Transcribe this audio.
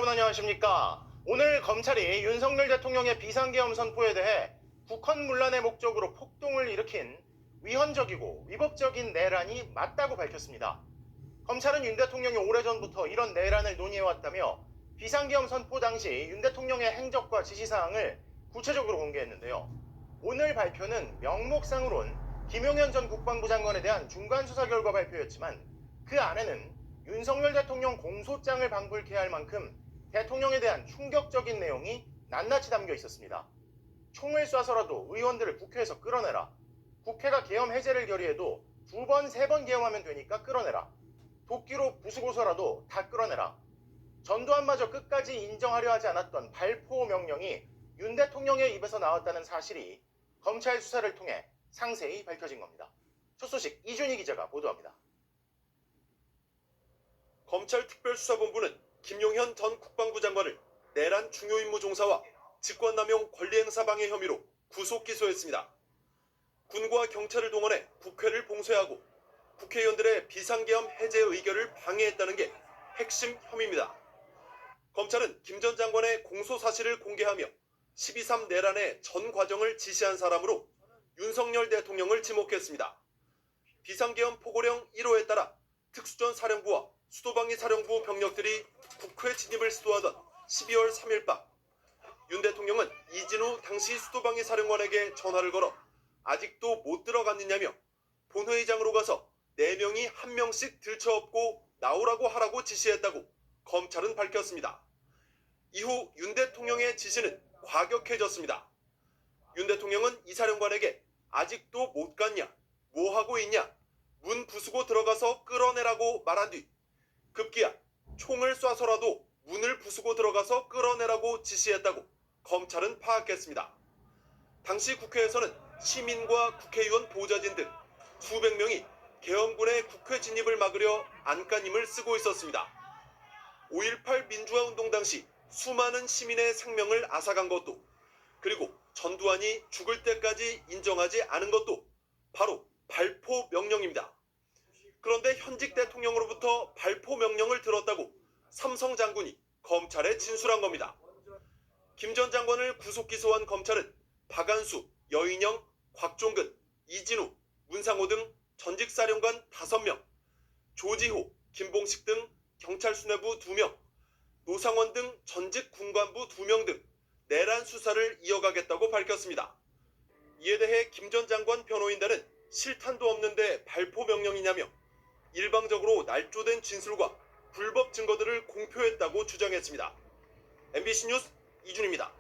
여러분 안녕하십니까. 오늘 검찰이 윤석열 대통령의 비상계엄 선포에 대해 국헌문란의 목적으로 폭동을 일으킨 위헌적이고 위법적인 내란이 맞다고 밝혔습니다. 검찰은 윤 대통령이 오래전부터 이런 내란을 논의해왔다며 비상계엄 선포 당시 윤 대통령의 행적과 지시사항을 구체적으로 공개했는데요. 오늘 발표는 명목상으론 김용현 전 국방부 장관에 대한 중간수사 결과 발표였지만 그 안에는 윤석열 대통령 공소장을 방불케 할 만큼 대통령에 대한 충격적인 내용이 낱낱이 담겨 있었습니다. 총을 쏴서라도 의원들을 국회에서 끌어내라. 국회가 계엄 해제를 결의해도 2번, 3번 계엄하면 되니까 끌어내라. 도끼로 부수고서라도 다 끌어내라. 전두환마저 끝까지 인정하려 하지 않았던 발포 명령이 윤 대통령의 입에서 나왔다는 사실이 검찰 수사를 통해 상세히 밝혀진 겁니다. 첫 소식 이준희 기자가 보도합니다. 검찰 특별수사본부는 김용현 전 국방부 장관을 내란 중요임무 종사와 직권남용 권리행사 방해 혐의로 구속 기소했습니다. 군과 경찰을 동원해 국회를 봉쇄하고 국회의원들의 비상계엄 해제 의결을 방해했다는 게 핵심 혐의입니다. 검찰은 김 전 장관의 공소 사실을 공개하며 12.3 내란의 전 과정을 지시한 사람으로 윤석열 대통령을 지목했습니다. 비상계엄 포고령 1호에 따라 특수전 사령부와 수도방위 사령부 병력들이 국회 진입을 시도하던 12월 3일 밤, 윤 대통령은 이진우 당시 수도방위 사령관에게 전화를 걸어 아직도 못 들어갔느냐며 본회의장으로 가서 4명이 1명씩 들쳐업고 나오라고 하라고 지시했다고 검찰은 밝혔습니다. 이후 윤 대통령의 지시는 과격해졌습니다. 윤 대통령은 이 사령관에게 아직도 못 갔냐, 뭐 하고 있냐, 문 부수고 들어가서 끌어내라고 말한 뒤 급기야 총을 쏴서라도 문을 부수고 들어가서 끌어내라고 지시했다고 검찰은 파악했습니다. 당시 국회에서는 시민과 국회의원 보좌진 등 수백 명이 계엄군의 국회 진입을 막으려 안간힘을 쓰고 있었습니다. 5.18 민주화 운동 당시 수많은 시민의 생명을 앗아간 것도, 그리고 전두환이 죽을 때까지 인정하지 않은 것도 바로 발포 명령입니다. 그런데 현직 대통령으로부터 발포 명령을 들었다고 삼성 장군이 검찰에 진술한 겁니다. 김 전 장관을 구속 기소한 검찰은 박안수, 여인영, 곽종근, 이진우, 문상호 등 전직 사령관 5명, 조지호, 김봉식 등 경찰 수뇌부 2명, 노상원 등 전직 군관부 2명 등 내란 수사를 이어가겠다고 밝혔습니다. 이에 대해 김 전 장관 변호인단은 실탄도 없는데 발포 명령이냐며 일방적으로 날조된 진술과 불법 증거들을 공표했다고 주장했습니다. MBC 뉴스 이준희입니다.